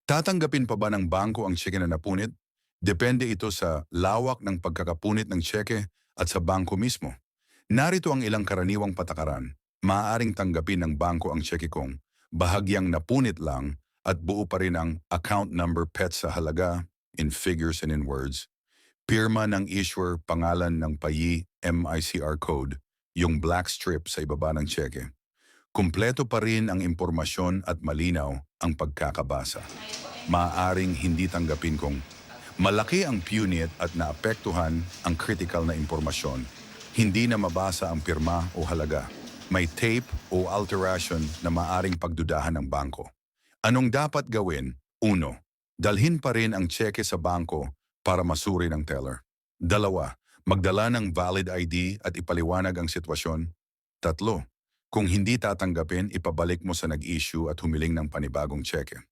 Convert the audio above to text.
Tatanggapin pa ba ng bangko ang tseke na napunit? Depende ito sa lawak ng pagkakapunit ng tseke at sa bangko mismo. Narito ang ilang karaniwang patakaran. Maaaring tanggapin ng bangko ang tseke kung bahagyang napunit lang at buo pa rin ang account number pet sa halaga, in figures and in words. Pirma ng issuer, pangalan ng payi, MICR code, yung black strip sa ibaba ng tseke. Kumpleto pa rin ang impormasyon at malinaw ang pagkakabasa. Maaaring hindi tanggapin kung malaki ang punit at naapektuhan ang critical na impormasyon. Hindi na mabasa ang pirma o halaga. May tape o alteration na maaring pagdudahan ng bangko. Anong dapat gawin? Uno, dalhin pa rin ang tseke sa bangko para masuri ng teller. Dalawa, magdala ng valid ID at ipaliwanag ang sitwasyon. Tatlo, kung hindi tatanggapin, ipabalik mo sa nag-issue at humiling ng panibagong tseke.